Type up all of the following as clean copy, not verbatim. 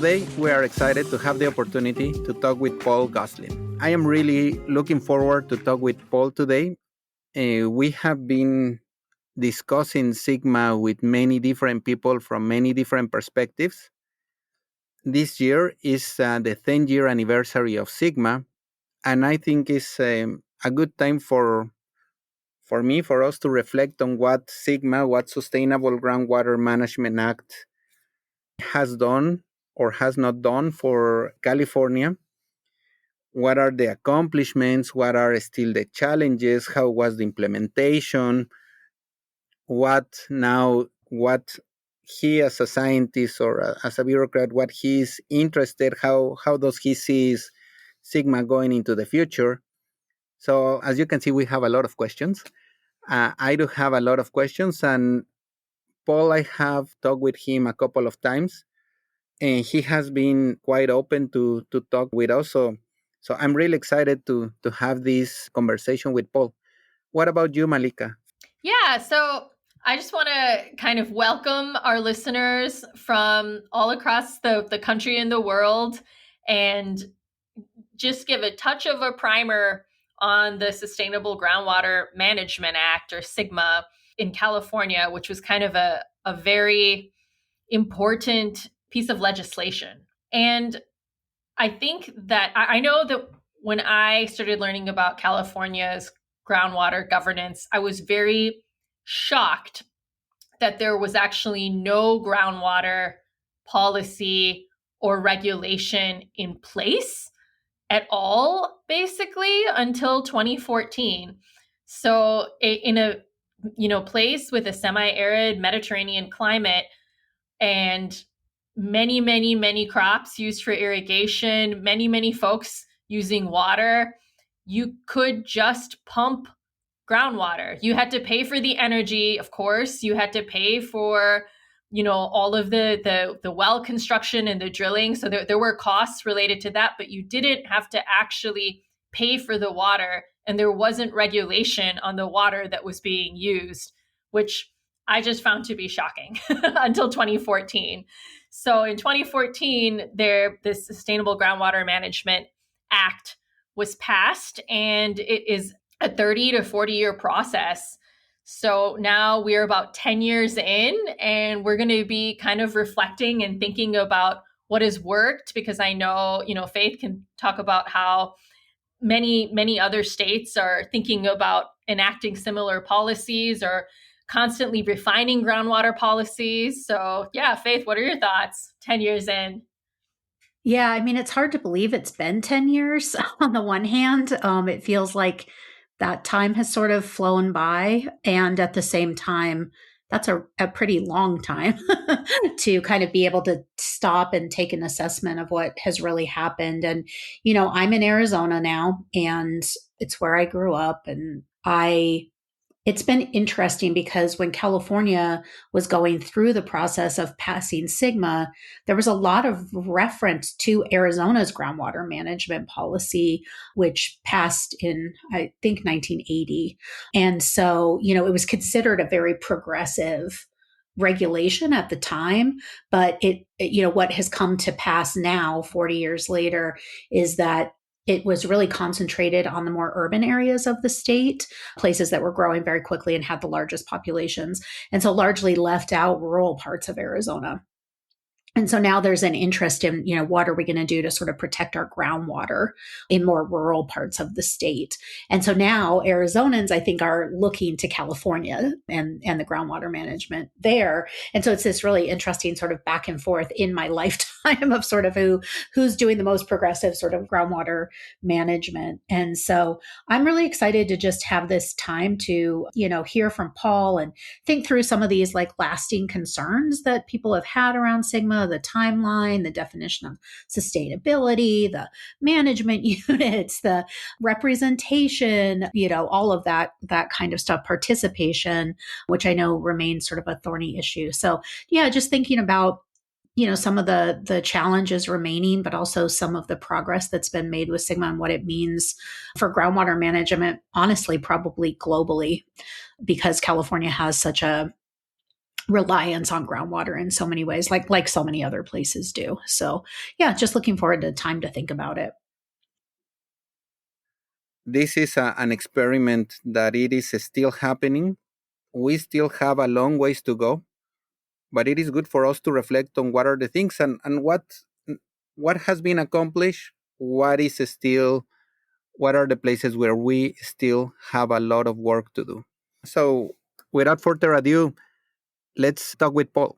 today we are excited to have the opportunity to talk with Paul Gosselin. I am really looking forward to talk with Paul today. We have been discussing Sigma with many different people from many different perspectives. This year is the 10-year anniversary of Sigma, and I think it's a good time for us to reflect on what Sigma, what Sustainable Groundwater Management Act has done or has not done for California. What are the accomplishments? What are still the challenges? How was the implementation? What he as a scientist or as a bureaucrat, what he's interested, how does he see Sigma going into the future? So as you can see, we have a lot of questions. I do have a lot of questions, and Paul, I have talked with him a couple of times, and he has been quite open to talk with us. So I'm really excited to have this conversation with Paul. What about you, Malika? Yeah, so I just want to kind of welcome our listeners from all across the country and the world, and just give a touch of a primer on the Sustainable Groundwater Management Act, or SGMA, in California, which was kind of a very important piece of legislation. And I think that I know that when I started learning about California's groundwater governance, I was very shocked that there was actually no groundwater policy or regulation in place at all, basically, until 2014. So in a place with a semi-arid Mediterranean climate and many crops used for irrigation, many folks using water, you could just pump groundwater. You had to pay for the energy, of course. You had to pay for, all of the well construction and the drilling. So there were costs related to that, but you didn't have to actually pay for the water. And there wasn't regulation on the water that was being used, which I just found to be shocking until 2014. So in 2014, this Sustainable Groundwater Management Act was passed, and it is a 30 to 40 year process. So now we're about 10 years in, and we're going to be kind of reflecting and thinking about what has worked, because I know, Faith can talk about how many other states are thinking about enacting similar policies or constantly refining groundwater policies. So yeah, Faith, what are your thoughts 10 years in? Yeah, I mean, it's hard to believe it's been 10 years. On the one hand, it feels like that time has sort of flown by. And at the same time, that's a pretty long time to kind of be able to stop and take an assessment of what has really happened. And, I'm in Arizona now, and it's where I grew up. And it's been interesting because when California was going through the process of passing SGMA, there was a lot of reference to Arizona's groundwater management policy, which passed in, I think, 1980. And so, it was considered a very progressive regulation at the time. But what has come to pass now, 40 years later, is that it was really concentrated on the more urban areas of the state, places that were growing very quickly and had the largest populations, and so largely left out rural parts of Arizona. And so now there's an interest in, what are we going to do to sort of protect our groundwater in more rural parts of the state? And so now Arizonans, I think, are looking to California and the groundwater management there. And so it's this really interesting sort of back and forth in my lifetime of sort of who's doing the most progressive sort of groundwater management. And so I'm really excited to just have this time to, hear from Paul and think through some of these like lasting concerns that people have had around SGMA, the timeline, the definition of sustainability, the management units, the representation, all of that kind of stuff, participation, which I know remains sort of a thorny issue. So yeah, just thinking about some of the challenges remaining, but also some of the progress that's been made with SGMA and what it means for groundwater management, honestly, probably globally, because California has such a reliance on groundwater in so many ways, like so many other places do. So yeah, just looking forward to time to think about it. This is an experiment that it is still happening. We still have a long ways to go, but it is good for us to reflect on what are the things and what has been accomplished, what are the places where we still have a lot of work to do. So without further ado, let's talk with Paul.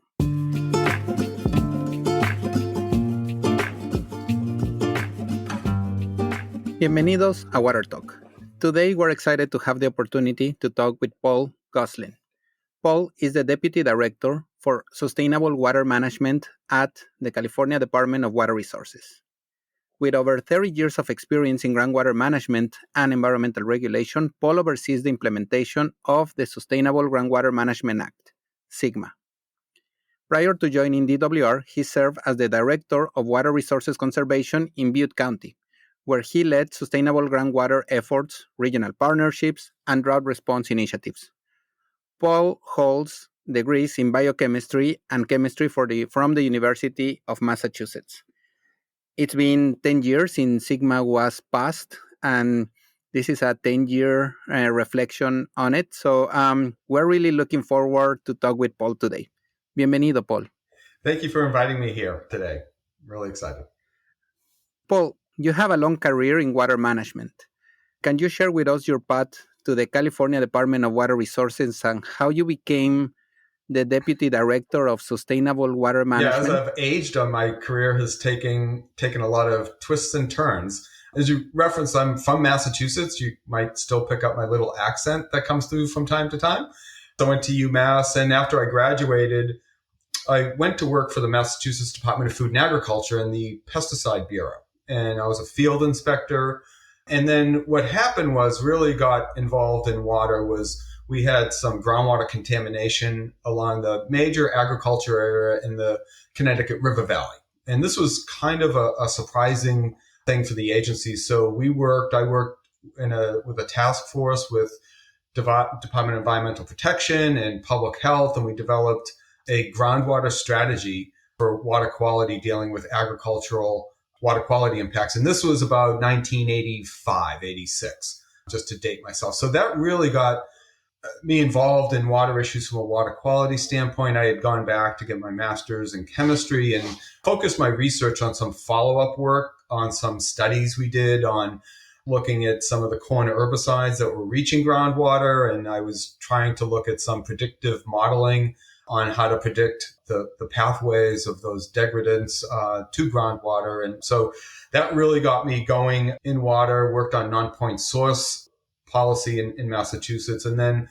Bienvenidos a Water Talk. Today we're excited to have the opportunity to talk with Paul Gosselin. Paul is the Deputy Director for Sustainable Water Management at the California Department of Water Resources. With over 30 years of experience in groundwater management and environmental regulation, Paul oversees the implementation of the Sustainable Groundwater Management Act, SGMA. Prior to joining DWR, he served as the Director of Water Resources Conservation in Butte County, where he led sustainable groundwater efforts, regional partnerships, and drought response initiatives. Paul holds degrees in biochemistry and chemistry from the University of Massachusetts. It's been 10 years since SGMA was passed, and this is a 10-year reflection on it. So we're really looking forward to talk with Paul today. Bienvenido, Paul. Thank you for inviting me here today. Really excited. Paul, you have a long career in water management. Can you share with us your path to the California Department of Water Resources and how you became the Deputy Director of Sustainable Water Management? Yeah, as I've aged, my career has taken a lot of twists and turns. As you referenced, I'm from Massachusetts. You might still pick up my little accent that comes through from time to time. So I went to UMass, and after I graduated, I went to work for the Massachusetts Department of Food and Agriculture in the Pesticide Bureau. And I was a field inspector. And then what happened was really got involved in water was we had some groundwater contamination along the major agriculture area in the Connecticut River Valley. And this was kind of a surprising thing for the agency. So I worked with a task force with Department of Environmental Protection and Public Health, and we developed a groundwater strategy for water quality dealing with agricultural water quality impacts. And this was about 1985, 86, just to date myself. So that really got me involved in water issues from a water quality standpoint. I had gone back to get my master's in chemistry and focused my research on some follow-up work on some studies we did on looking at some of the corn herbicides that were reaching groundwater. And I was trying to look at some predictive modeling on how to predict the pathways of those degradants to groundwater. And so that really got me going in water, worked on non-point source policy in Massachusetts. And then,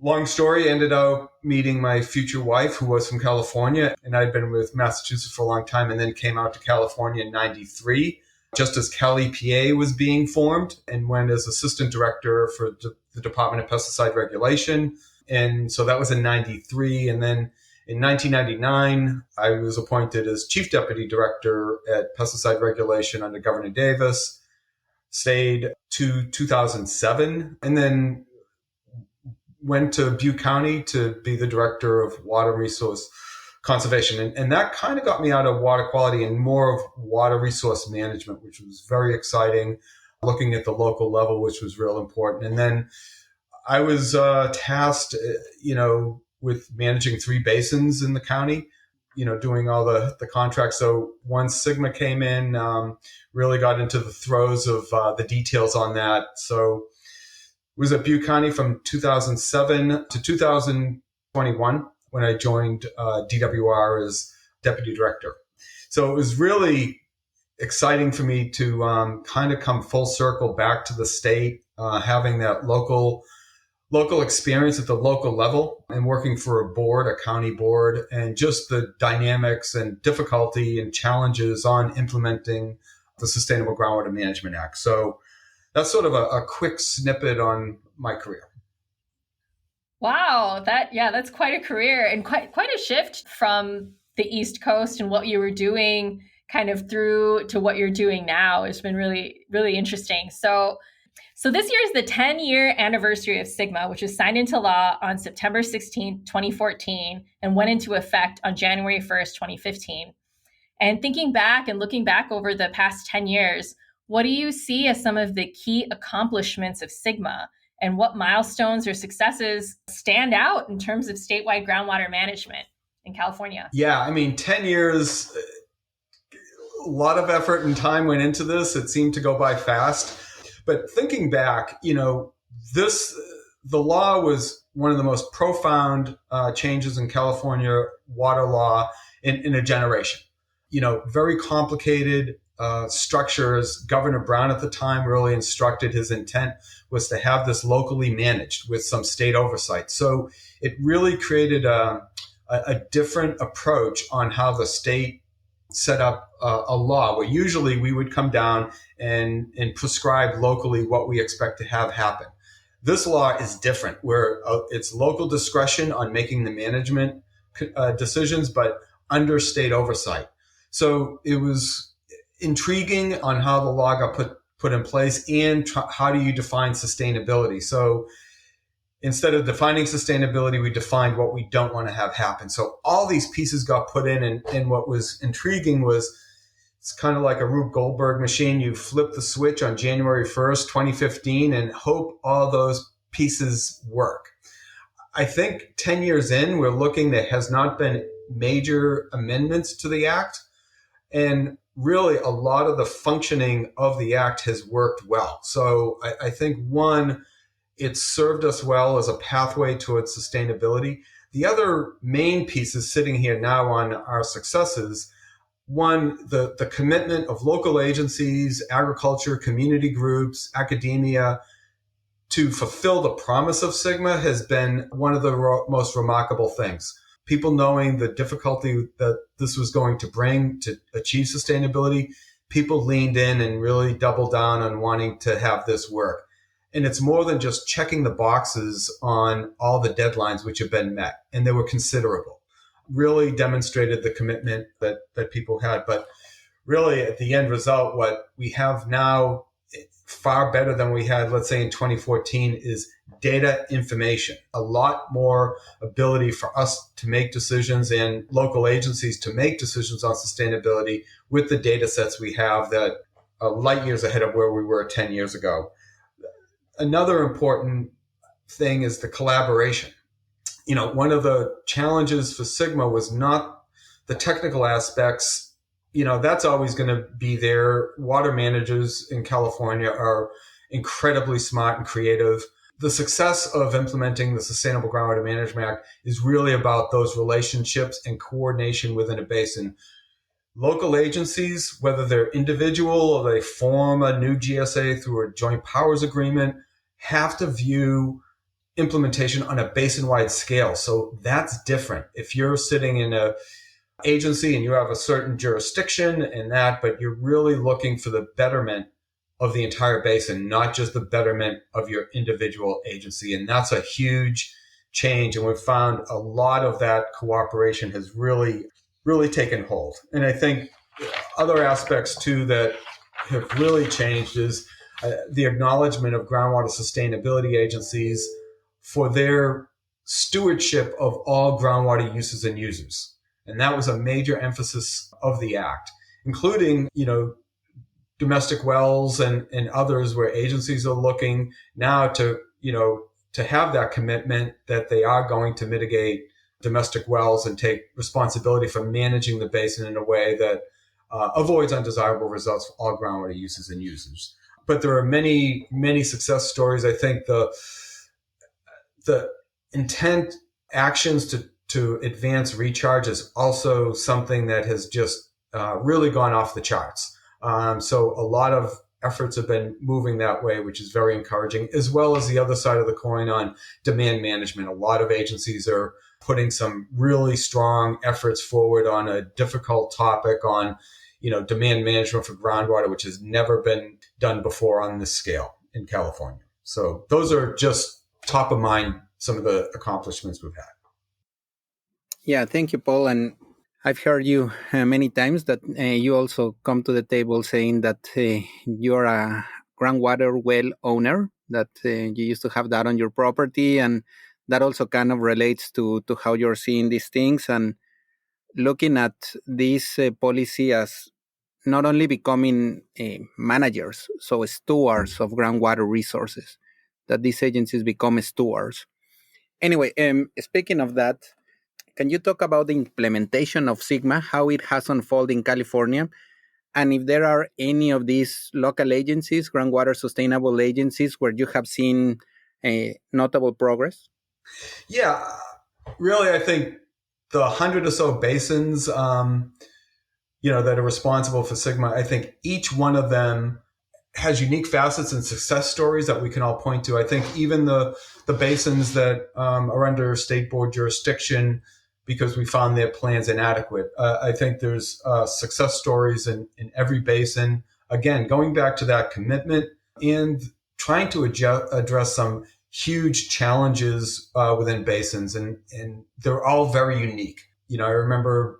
long story, ended up meeting my future wife, who was from California. And I'd been with Massachusetts for a long time and then came out to California in 93, just as Cal EPA was being formed, and went as assistant director for the Department of Pesticide Regulation. And so that was in 93. And then in 1999, I was appointed as chief deputy director at pesticide regulation under Governor Davis, stayed to 2007, and then went to Butte County to be the director of water resource conservation. And that kind of got me out of water quality and more of water resource management, which was very exciting, looking at the local level, which was real important. And then I was tasked, with managing 3 basins in the county, doing all the contracts. So once SGMA came in, really got into the throes of the details on that. So it was at Butte County from 2007 to 2021 when I joined DWR as deputy director. So it was really exciting for me to kind of come full circle back to the state, having that local experience at the local level and working for a county board, and just the dynamics and difficulty and challenges on implementing the Sustainable Groundwater Management Act. So that's sort of a quick snippet on my career. Wow, that's quite a career and quite a shift from the East Coast and what you were doing kind of through to what you're doing now. It's been really, really interesting. So So this year is the 10-year anniversary of SGMA, which was signed into law on September 16, 2014, and went into effect on January 1st, 2015. And thinking back and looking back over the past 10 years, what do you see as some of the key accomplishments of SGMA? And what milestones or successes stand out in terms of statewide groundwater management in California? Yeah, I mean, 10 years, a lot of effort and time went into this. It seemed to go by fast. But thinking back, the law was one of the most profound changes in California water law in a generation. Very complicated structures. Governor Brown at the time really instructed his intent was to have this locally managed with some state oversight. So it really created a different approach on how the state set up a law, where usually we would come down and prescribe locally what we expect to have happen. This law is different, where it's local discretion on making the management decisions, but under state oversight. So it was intriguing on how the law got put in place, and how do you define sustainability. So instead of defining sustainability, we defined what we don't want to have happen. So all these pieces got put in, and what was intriguing was it's kind of like a Rube Goldberg machine. You flip the switch on January 1st, 2015, and hope all those pieces work. I think 10 years in, we're looking, there has not been major amendments to the act. And really, a lot of the functioning of the act has worked well. So I think, one, it's served us well as a pathway towards sustainability. The other main pieces sitting here now on our successes, one, the commitment of local agencies, agriculture, community groups, academia, to fulfill the promise of SGMA has been one of the most remarkable things. People knowing the difficulty that this was going to bring to achieve sustainability, people leaned in and really doubled down on wanting to have this work. And it's more than just checking the boxes on all the deadlines which have been met, and they were considerable. Really demonstrated the commitment that people had. But really, at the end result, what we have now, far better than we had, let's say, in 2014, is data information. A lot more ability for us to make decisions and local agencies to make decisions on sustainability with the data sets we have that are light years ahead of where we were 10 years ago. Another important thing is the collaboration. One of the challenges for SGMA was not the technical aspects. That's always going to be there. Water managers in California are incredibly smart and creative. The success of implementing the Sustainable Groundwater Management Act is really about those relationships and coordination within a basin. Local agencies, whether they're individual or they form a new GSA through a joint powers agreement, have to view implementation on a basin-wide scale. So that's different. If you're sitting in a agency and you have a certain jurisdiction and that, but you're really looking for the betterment of the entire basin, not just the betterment of your individual agency. And that's a huge change. And we've found a lot of that cooperation has really, really taken hold. And I think other aspects too that have really changed is the acknowledgement of groundwater sustainability agencies for their stewardship of all groundwater uses and users. And that was a major emphasis of the act, including, domestic wells and others, where agencies are looking now to have that commitment that they are going to mitigate domestic wells and take responsibility for managing the basin in a way that avoids undesirable results for all groundwater uses and users. But there are many, many success stories. I think the intent actions to advance recharge is also something that has just really gone off the charts. So a lot of efforts have been moving that way, which is very encouraging, as well as the other side of the coin on demand management. A lot of agencies are putting some really strong efforts forward on a difficult topic on, demand management for groundwater, which has never been done before on this scale in California. So those are just top of mind, some of the accomplishments we've had. Yeah, thank you, Paul. And I've heard you many times that you also come to the table saying that you're a groundwater well owner, that you used to have that on your property, and that also kind of relates to how you're seeing these things and looking at this policy as not only becoming managers, so stewards of groundwater resources, that these agencies become stewards. Anyway, speaking of that, can you talk about the implementation of Sigma, how it has unfolded in California, and if there are any of these local agencies, groundwater sustainable agencies, where you have seen notable progress? Yeah, really, I think the 100 or so basins, that are responsible for Sigma, I think each one of them has unique facets and success stories that we can all point to. I think even the basins that are under state board jurisdiction, because we found their plans inadequate. I think there's success stories in every basin. Again, going back to that commitment and trying to address some huge challenges within basins, and they're all very unique. I remember,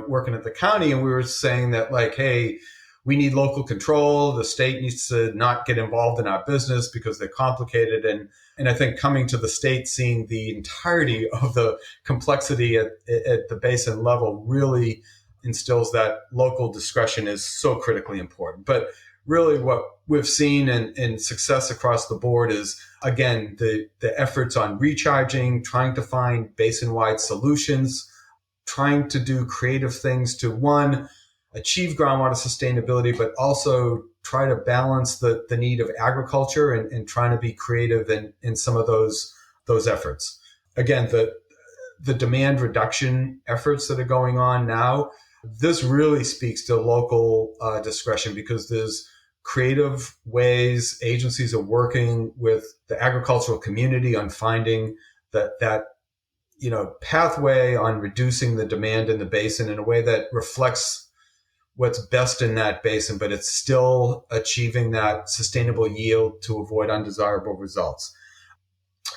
working at the county, and we were saying that, like, hey, we need local control. The state needs to not get involved in our business because they're complicated. And I think coming to the state, seeing the entirety of the complexity at the basin level really instills that local discretion is so critically important. But really what we've seen in success across the board is, again, the efforts on recharging, trying to find basin-wide solutions, trying to do creative things to, one, achieve groundwater sustainability, but also try to balance the need of agriculture and trying to be creative in some of those efforts. Again, the demand reduction efforts that are going on now, this really speaks to local discretion, because there's creative ways agencies are working with the agricultural community on finding that pathway on reducing the demand in the basin in a way that reflects what's best in that basin, but it's still achieving that sustainable yield to avoid undesirable results.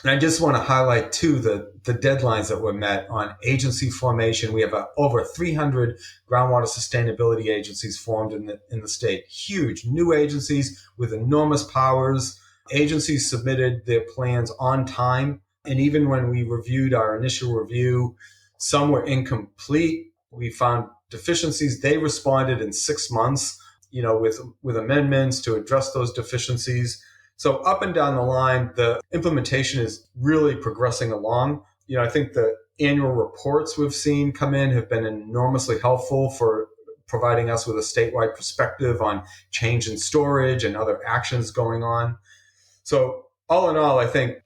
And I just want to highlight, too, the deadlines that were met on agency formation. We have over 300 groundwater sustainability agencies formed in the state. Huge new agencies with enormous powers. Agencies submitted their plans on time. And even when we reviewed our initial review, some were incomplete. We found deficiencies. They responded in 6 months, with amendments to address those deficiencies. So up and down the line, the implementation is really progressing along. I think the annual reports we've seen come in have been enormously helpful for providing us with a statewide perspective on change in storage and other actions going on. So all in all, I think,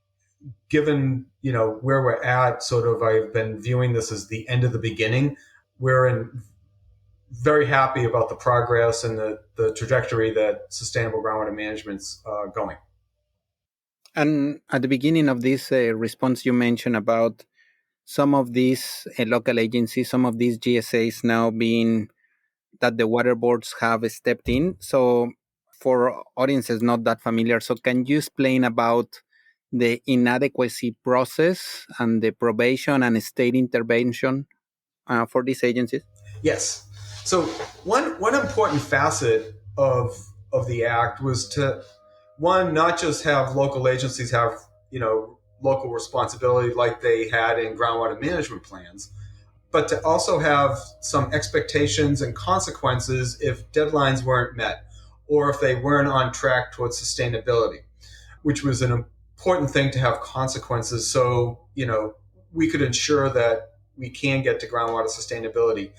given, where we're at, sort of, I've been viewing this as the end of the beginning. We're very happy about the progress and the trajectory that sustainable groundwater management's going. And at the beginning of this response, you mentioned about some of these local agencies, some of these GSAs now being that the water boards have stepped in. So for audiences not that familiar, so can you explain about the inadequacy process and the probation and state intervention for these agencies? Yes. So one important facet of the act was to, one, not just have local agencies have, local responsibility like they had in groundwater management plans, but to also have some expectations and consequences if deadlines weren't met or if they weren't on track towards sustainability, which was an important thing to have consequences so, we could ensure that we can get to groundwater sustainability.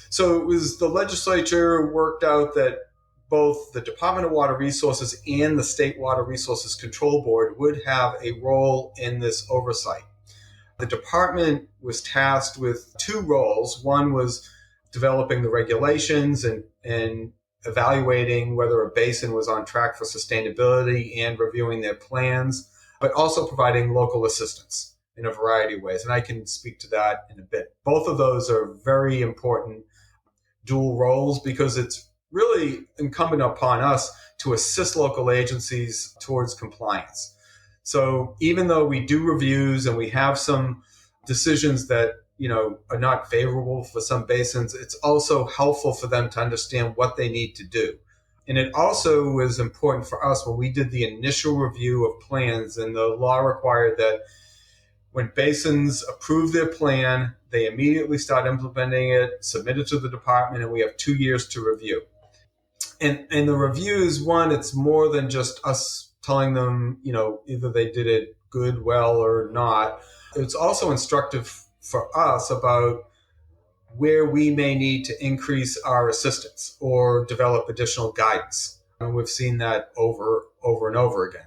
So it was the legislature worked out that both the Department of Water Resources and the State Water Resources Control Board would have a role in this oversight. The department was tasked with two roles. One was developing the regulations and evaluating whether a basin was on track for sustainability and reviewing their plans, but also providing local assistance in a variety of ways. And I can speak to that in a bit. Both of those are very important dual roles because it's really incumbent upon us to assist local agencies towards compliance. So even though we do reviews and we have some decisions that, are not favorable for some basins, it's also helpful for them to understand what they need to do. And it also was important for us when we did the initial review of plans, and the law required that when basins approve their plan, they immediately start implementing it, submit it to the department, and we have 2 years to review. And the reviews, one, it's more than just us telling them, either they did it good, well, or not. It's also instructive for us about where we may need to increase our assistance or develop additional guidance. And we've seen that over and over again.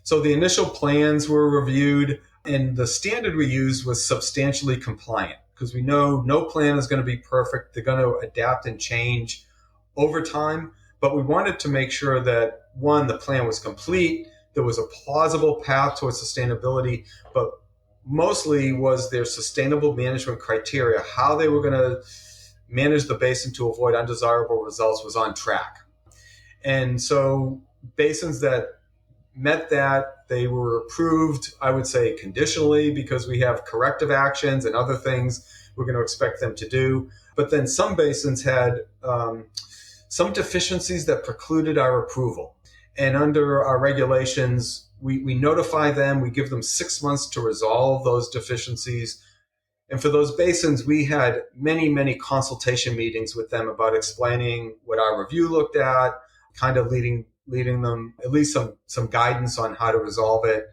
So the initial plans were reviewed, and the standard we used was substantially compliant, because we know no plan is going to be perfect. They're going to adapt and change over time. But we wanted to make sure that, one, the plan was complete, there was a plausible path towards sustainability, but mostly was their sustainable management criteria, how they were going to manage the basin to avoid undesirable results, was on track. And so basins that met that, they were approved, I would say conditionally, because we have corrective actions and other things we're going to expect them to do. But then some basins had some deficiencies that precluded our approval. And under our regulations, we notify them, we give them 6 months to resolve those deficiencies. And for those basins, we had many, many consultation meetings with them about explaining what our review looked at, kind of leading them at least some guidance on how to resolve it.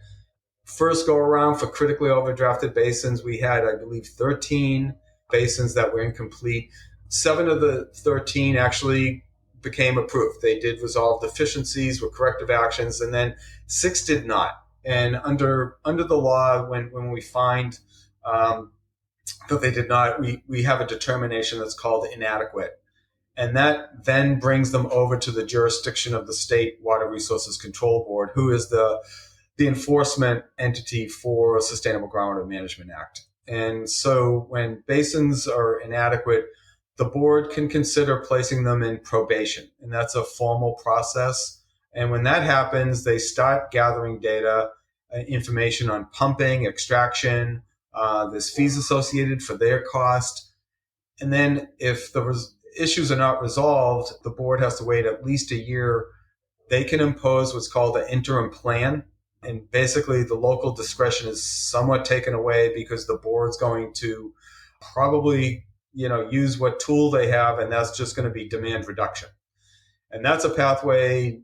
First go around for critically overdrafted basins, we had, I believe, 13 basins that were incomplete. 7 of the 13 actually became approved. They did resolve deficiencies with corrective actions, and then 6 did not. And under the law, when we find that they did not, we have a determination that's called inadequate. And that then brings them over to the jurisdiction of the State Water Resources Control Board, who is the enforcement entity for Sustainable Groundwater Management Act. And so when basins are inadequate, the board can consider placing them in probation. And that's a formal process. And when that happens, they start gathering data, information on pumping, extraction. There's fees associated for their cost. And then if the issues are not resolved, the board has to wait at least a year. They can impose what's called an interim plan. And basically the local discretion is somewhat taken away, because the board's going to probably use what tool they have, and that's just going to be demand reduction. And that's a pathway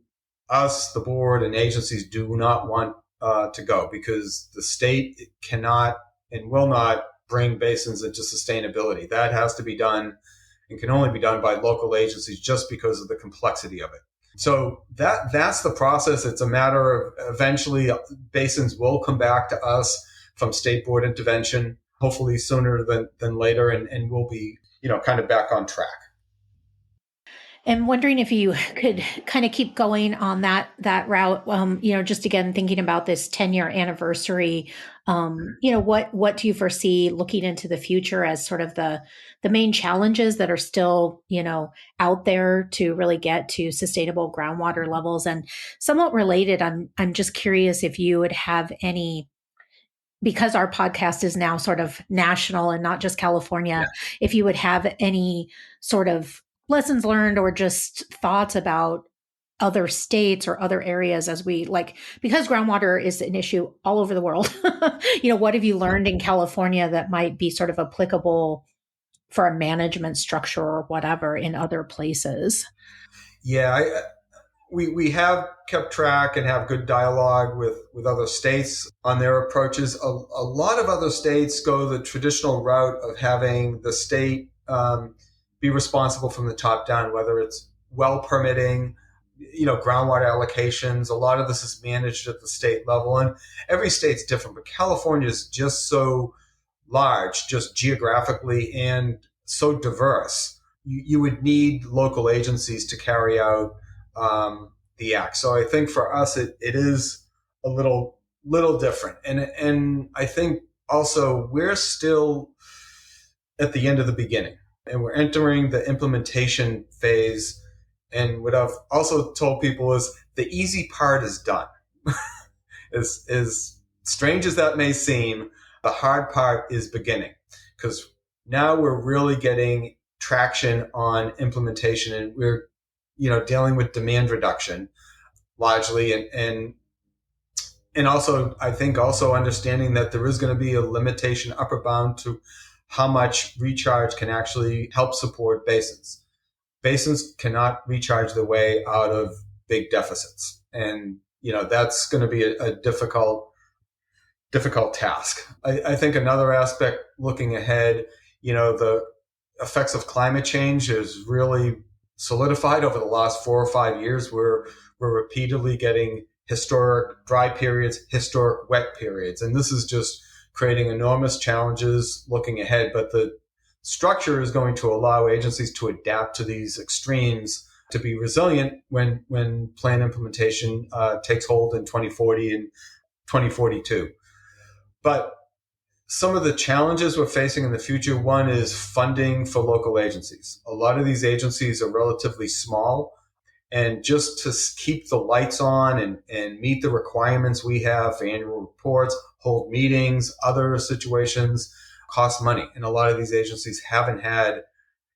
us, the board, and agencies do not want to go, because the state cannot and will not bring basins into sustainability. That has to be done and can only be done by local agencies, just because of the complexity of it. So that's the process. It's a matter of eventually basins will come back to us from state board intervention, hopefully sooner than later, and we'll be, kind of back on track. And wondering if you could kind of keep going on that route, just again, thinking about this 10-year anniversary, what do you foresee looking into the future as sort of the main challenges that are still, out there to really get to sustainable groundwater levels? And somewhat related, I'm just curious if you would have any, because our podcast is now sort of national and not just California, if you would have any sort of lessons learned or just thoughts about other states or other areas as we because groundwater is an issue all over the world. What have you learned in California that might be sort of applicable for a management structure or whatever in other places? Yeah, we have kept track and have good dialogue with other states on their approaches. A lot of other states go the traditional route of having the state be responsible from the top down, whether it's well permitting, groundwater allocations. A lot of this is managed at the state level, and every state's different, but California is just so large, just geographically, and so diverse. You would need local agencies to carry out the act. So I think for us, it is a little different. And I think also we're still at the end of the beginning, and we're entering the implementation phase. And what I've also told people is the easy part is done. As strange as that may seem, the hard part is beginning, because now we're really getting traction on implementation, and we're dealing with demand reduction largely, and also, I think also understanding that there is going to be a limitation, upper bound to how much recharge can actually help support basins. Basins cannot recharge their way out of big deficits. And, that's going to be a difficult task. I think another aspect looking ahead, the effects of climate change is really solidified over the last 4 or 5 years. We're repeatedly getting historic dry periods, historic wet periods. And this is just creating enormous challenges looking ahead. But the structure is going to allow agencies to adapt to these extremes, to be resilient when plan implementation takes hold in 2040 and 2042. But some of the challenges we're facing in the future, one is funding for local agencies. A lot of these agencies are relatively small, and just to keep the lights on and meet the requirements we have for annual reports, hold meetings, other situations, cost money. And a lot of these agencies haven't had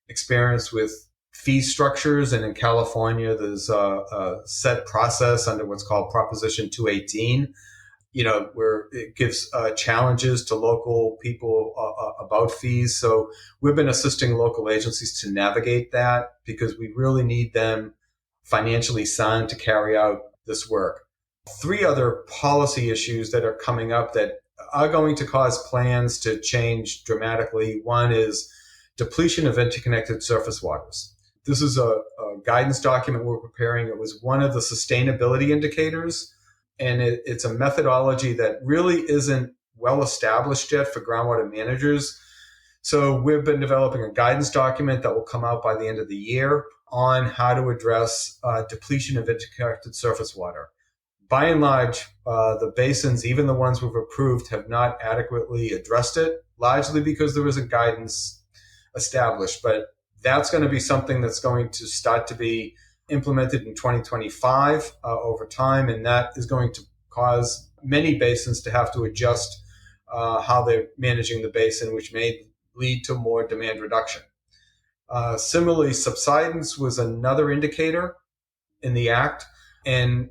experience with fee structures. And in California, there's a set process under what's called Proposition 218, where it gives challenges to local people about fees. So we've been assisting local agencies to navigate that because we really need them financially sound to carry out this work. 3 other policy issues that are coming up that are going to cause plans to change dramatically. One is depletion of interconnected surface waters. This is a guidance document we're preparing. It was one of the sustainability indicators, and it's a methodology that really isn't well established yet for groundwater managers. So we've been developing a guidance document that will come out by the end of the year on how to address depletion of interconnected surface water. By and large, the basins, even the ones we've approved, have not adequately addressed it, largely because there isn't guidance established. But that's going to be something that's going to start to be implemented in 2025 over time, and that is going to cause many basins to have to adjust how they're managing the basin, which may lead to more demand reduction. Similarly, subsidence was another indicator in the act. And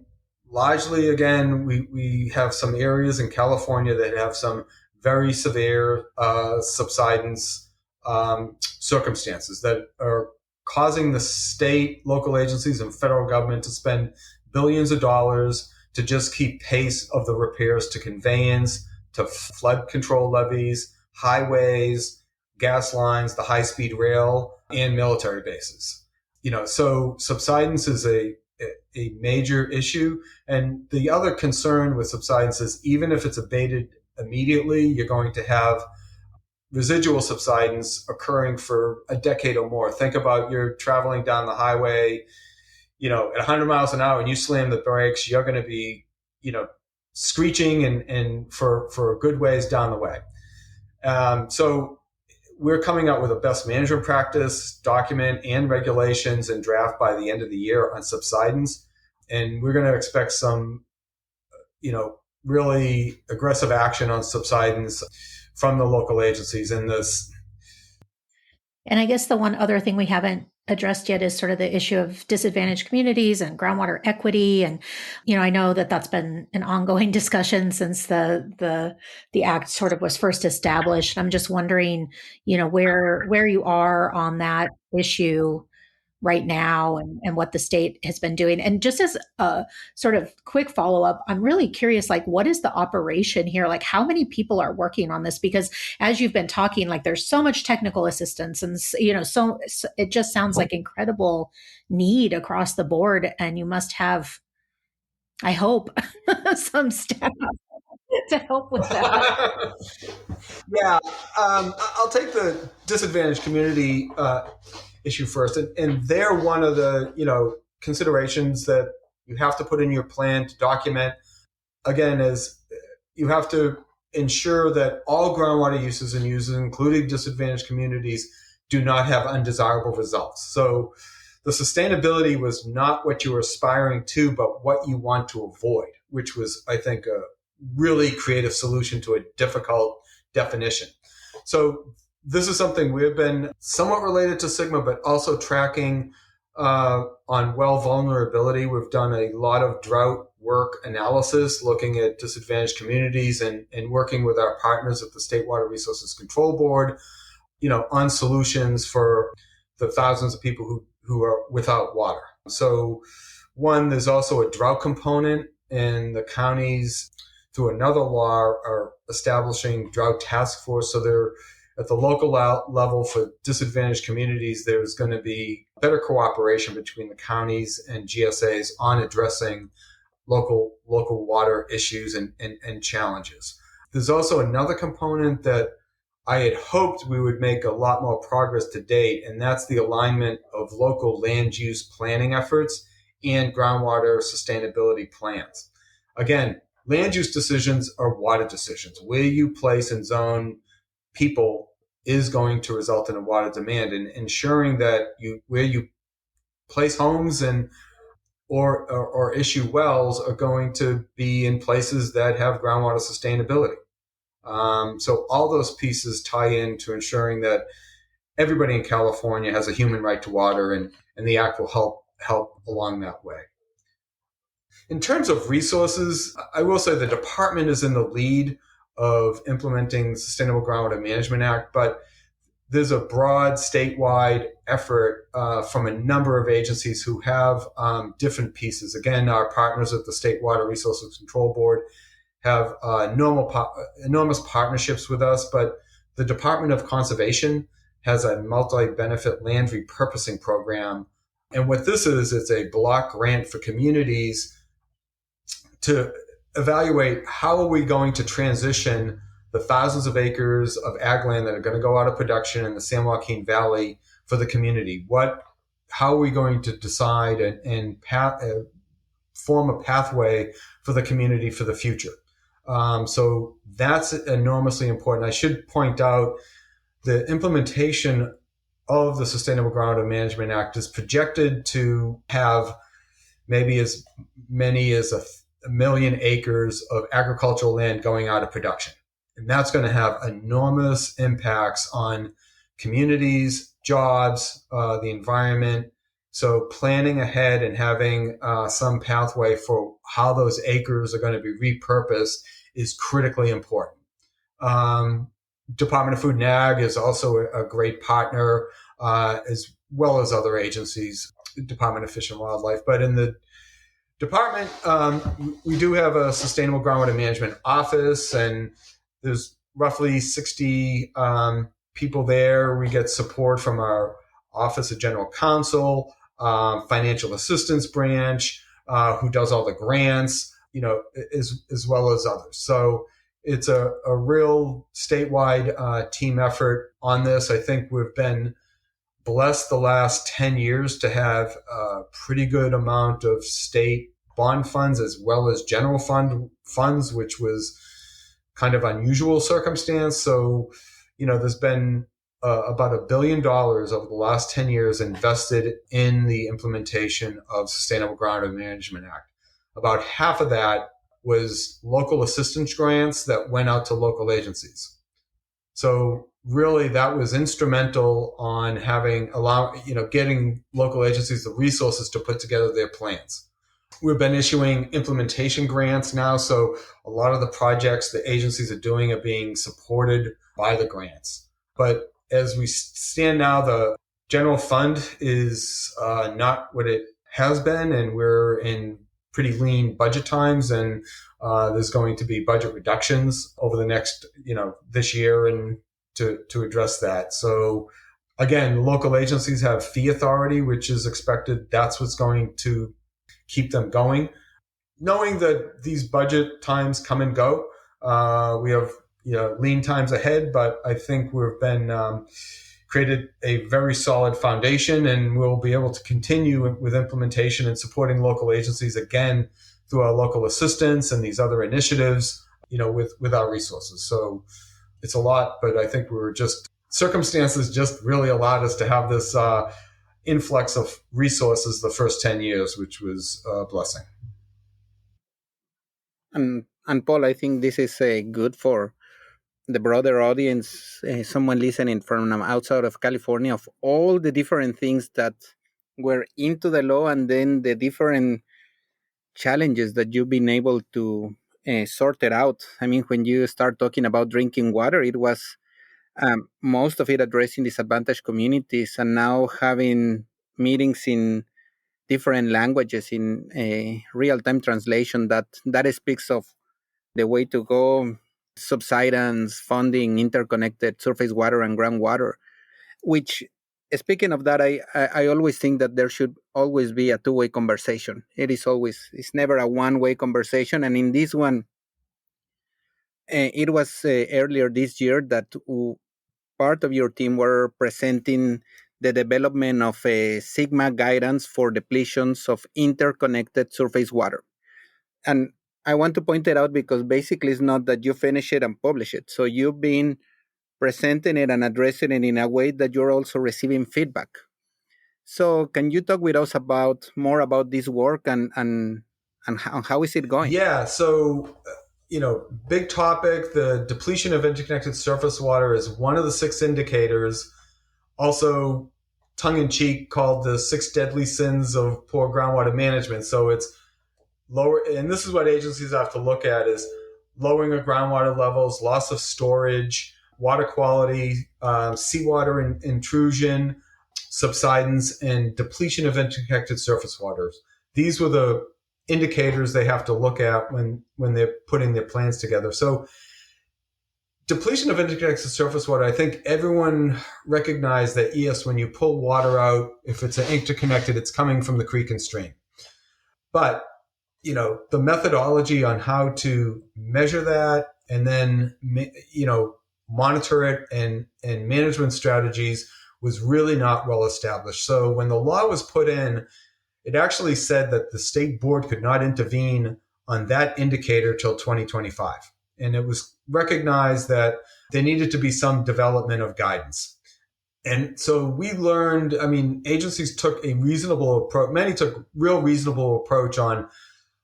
largely, again, we have some areas in California that have some very severe subsidence circumstances that are causing the state, local agencies, and federal government to spend billions of dollars to just keep pace of the repairs to conveyance, to flood control levees, highways, gas lines, the high-speed rail, and military bases. So subsidence is a major issue. And the other concern with subsidence is even if it's abated immediately, you're going to have residual subsidence occurring for a decade or more. Think about you're traveling down the highway, at 100 miles an hour, and you slam the brakes, you're going to be, screeching and for a good ways down the way. So we're coming out with a best management practice document and regulations and draft by the end of the year on subsidence. And we're going to expect some, really aggressive action on subsidence from the local agencies in this. And I guess the one other thing we haven't addressed yet is sort of the issue of disadvantaged communities and groundwater equity. And, I know that that's been an ongoing discussion since the act sort of was first established. I'm just wondering, where you are on that issue right now and what the state has been doing. And just as a sort of quick follow-up, I'm really curious, what is the operation here? How many people are working on this? Because as you've been talking, there's so much technical assistance and, so it just sounds like incredible need across the board. And you must have, I hope, some staff to help with that. Yeah. I'll take the disadvantaged community issue first. And they're one of the, considerations that you have to put in your plan to document. Again, is you have to ensure that all groundwater uses and users, including disadvantaged communities, do not have undesirable results. So the sustainability was not what you were aspiring to, but what you want to avoid, which was, I think, a really creative solution to a difficult definition. So this is something we've been somewhat related to SGMA, but also tracking on well vulnerability. We've done a lot of drought work analysis, looking at disadvantaged communities and working with our partners at the State Water Resources Control Board, on solutions for the thousands of people who are without water. So one, there's also a drought component, and the counties through another law are establishing drought task force. So they're at the local level for disadvantaged communities. There's going to be better cooperation between the counties and GSAs on addressing local water issues and challenges. There's also another component that I had hoped we would make a lot more progress to date, and that's the alignment of local land use planning efforts and groundwater sustainability plans. Again, land use decisions are water decisions. Where you place and zone people is going to result in a water demand, and ensuring that where you place homes and or issue wells are going to be in places that have groundwater sustainability. So all those pieces tie into ensuring that everybody in California has a human right to water, and the act will help along that way. In terms of resources, I will say the department is in the lead of implementing the Sustainable Groundwater Management Act, but there's a broad statewide effort from a number of agencies who have different pieces. Again, our partners at the State Water Resources Control Board have enormous partnerships with us, but the Department of Conservation has a multi-benefit land repurposing program. And what this is, it's a block grant for communities to evaluate how are we going to transition the thousands of acres of ag land that are going to go out of production in the San Joaquin Valley for the community. How are we going to decide and form a pathway for the community for the future? So that's enormously important. I should point out the implementation of the Sustainable Groundwater Management Act is projected to have maybe as many as a million acres of agricultural land going out of production. And that's going to have enormous impacts on communities, jobs, the environment. So planning ahead and having some pathway for how those acres are going to be repurposed is critically important. Department of Food and Ag is also a great partner, as well as other agencies, Department of Fish and Wildlife. But in the department, we do have a Sustainable Groundwater Management Office, and there's roughly 60 people there. We get support from our Office of General Counsel, Financial Assistance Branch, who does all the grants, as well as others. So it's a real statewide team effort on this. I think we've been blessed the last 10 years to have a pretty good amount of state bond funds as well as general funds, which was kind of unusual circumstance. So, there's been about $1 billion over the last 10 years invested in the implementation of Sustainable Groundwater Management Act. About half of that was local assistance grants that went out to local agencies. So really that was instrumental on getting local agencies the resources to put together their plans. We've been issuing implementation grants now, so a lot of the projects the agencies are doing are being supported by the grants. But as we stand now, the general fund is not what it has been, and we're in pretty lean budget times, and there's going to be budget reductions over the next, this year, and to address that. So again, local agencies have fee authority, which is expected. That's what's going to keep them going. Knowing that these budget times come and go, we have lean times ahead, but I think we've been created a very solid foundation, and we'll be able to continue with implementation and supporting local agencies again through our local assistance and these other initiatives, with our resources. So it's a lot, but I think circumstances just really allowed us to have this influx of resources the first 10 years, which was a blessing. And Paul, I think this is good for the broader audience, someone listening from outside of California, of all the different things that were into the law, and then the different challenges that you've been able to sort it out. I mean, when you start talking about drinking water, it was most of it addressing disadvantaged communities, and now having meetings in different languages in real-time translation, that speaks of the way to go: subsidence, funding, interconnected surface water and groundwater. Which, speaking of that, I always think that there should always be a two-way conversation. It's never a one-way conversation. And in this one, it was earlier this year that part of your team were presenting the development of a SGMA guidance for depletions of interconnected surface water. And I want to point it out because basically it's not that you finish it and publish it. So you've been presenting it and addressing it in a way that you're also receiving feedback. So can you talk with us about more about this work and how is it going? Yeah. So, big topic. The depletion of interconnected surface water is one of the 6 indicators, also tongue in cheek called the 6 deadly sins of poor groundwater management. So it's lower. And this is what agencies have to look at: is lowering of groundwater levels, loss of storage, water quality, seawater intrusion, subsidence, and depletion of interconnected surface waters. These were the indicators they have to look at when they're putting their plans together. So depletion of interconnected surface water, I think everyone recognized that, yes, when you pull water out, if it's interconnected, it's coming from the creek and stream. But, the methodology on how to measure that and then, monitor it and management strategies was really not well established. So when the law was put in, it actually said that the state board could not intervene on that indicator till 2025. And it was recognized that there needed to be some development of guidance. And so we learned, agencies took a reasonable approach. Many took real reasonable approach on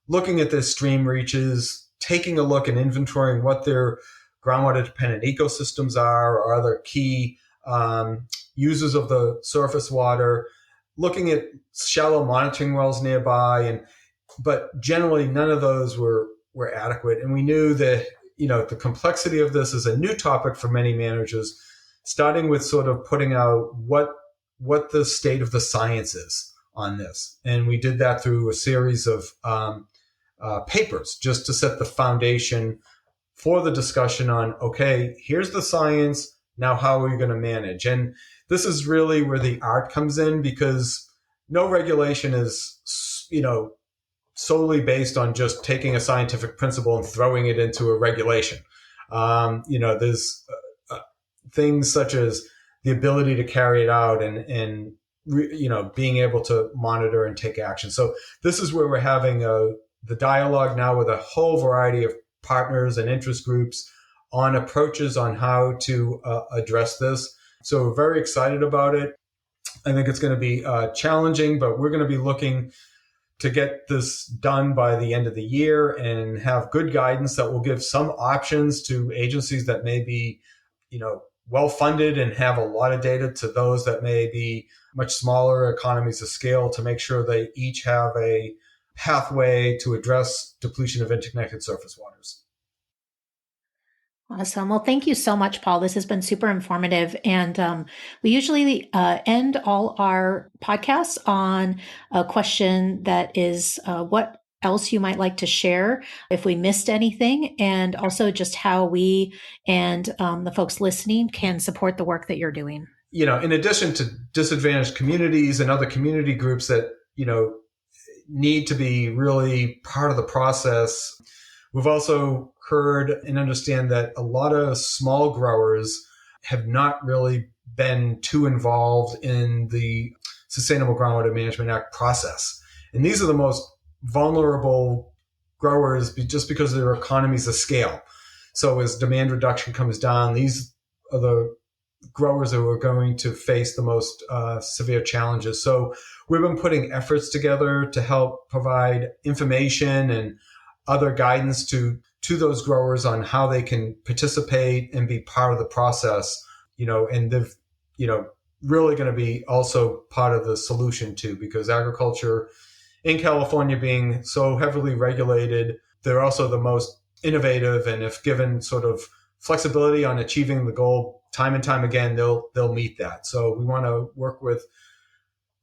looking at their stream reaches, taking a look and inventorying what their groundwater dependent ecosystems are or other key users of the surface water, looking at shallow monitoring wells nearby, but generally none of those were adequate. And we knew that, the complexity of this is a new topic for many managers, starting with sort of putting out what the state of the science is on this. And we did that through a series of papers just to set the foundation for the discussion on, okay, here's the science. Now, how are we going to manage? And this is really where the art comes in, because no regulation is, solely based on just taking a scientific principle and throwing it into a regulation. There's things such as the ability to carry it out and being able to monitor and take action. So this is where we're having the dialogue now with a whole variety of partners and interest groups on approaches on how to address this. So we're very excited about it. I think it's going to be challenging, but we're going to be looking to get this done by the end of the year and have good guidance that will give some options to agencies that may be, well funded and have a lot of data, to those that may be much smaller economies of scale, to make sure they each have a pathway to address depletion of interconnected surface waters. Awesome. Well, thank you so much, Paul. This has been super informative. And we usually end all our podcasts on a question that is what else you might like to share if we missed anything, and also just how we and the folks listening can support the work that you're doing. In addition to disadvantaged communities and other community groups that, need to be really part of the process, we've also heard and understand that a lot of small growers have not really been too involved in the Sustainable Groundwater Management Act process. And these are the most vulnerable growers just because of their economies of scale. So as demand reduction comes down, these are the growers who are going to face the most severe challenges. So we've been putting efforts together to help provide information and other guidance to those growers on how they can participate and be part of the process, and they've, really going to be also part of the solution too, because agriculture in California being so heavily regulated, they're also the most innovative, and if given sort of flexibility on achieving the goal time and time again, they'll meet that. So we want to work with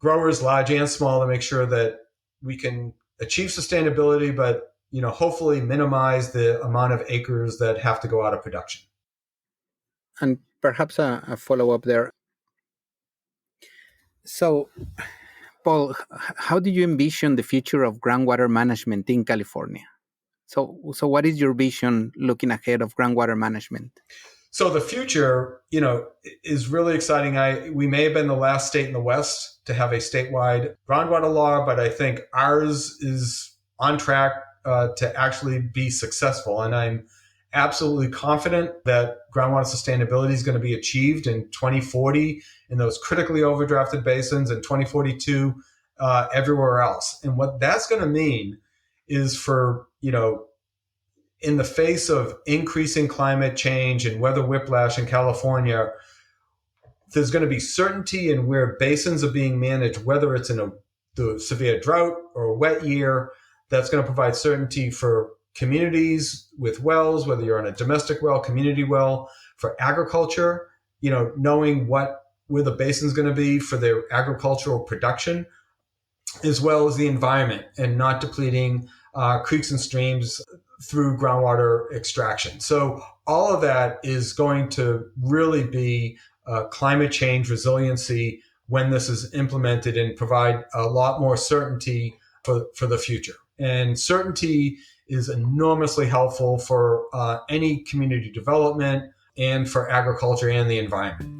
growers, large and small, to make sure that we can achieve sustainability, but hopefully minimize the amount of acres that have to go out of production. And perhaps a follow-up there. So, Paul, how do you envision the future of groundwater management in California? So what is your vision looking ahead of groundwater management? So the future, is really exciting. We may have been the last state in the West to have a statewide groundwater law, but I think ours is on track to actually be successful. And I'm absolutely confident that groundwater sustainability is going to be achieved in 2040 in those critically overdrafted basins, and 2042 everywhere else. And what that's going to mean is for, in the face of increasing climate change and weather whiplash in California, there's going to be certainty in where basins are being managed, whether it's in the severe drought or a wet year. That's going to provide certainty for communities with wells, whether you're on a domestic well, community well, for agriculture, knowing where the basin's going to be for their agricultural production, as well as the environment, and not depleting creeks and streams through groundwater extraction. So all of that is going to really be climate change resiliency when this is implemented, and provide a lot more certainty for the future. And certainty is enormously helpful for any community development and for agriculture and the environment.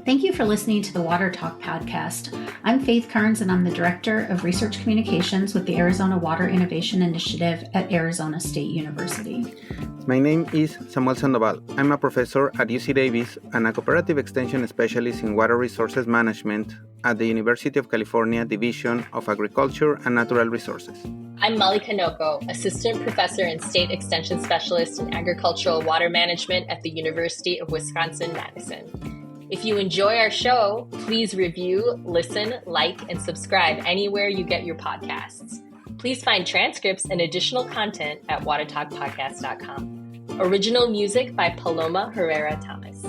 Thank you for listening to the Water Talk podcast. I'm Faith Kearns, and I'm the Director of Research Communications with the Arizona Water Innovation Initiative at Arizona State University. My name is Samuel Sandoval. I'm a professor at UC Davis and a cooperative extension specialist in water resources management at the University of California Division of Agriculture and Natural Resources. I'm Molly Kanoko, Assistant Professor and State Extension Specialist in Agricultural Water Management at the University of Wisconsin-Madison. If you enjoy our show, please review, listen, like, and subscribe anywhere you get your podcasts. Please find transcripts and additional content at watertalkpodcast.com. Original music by Paloma Herrera Thomas.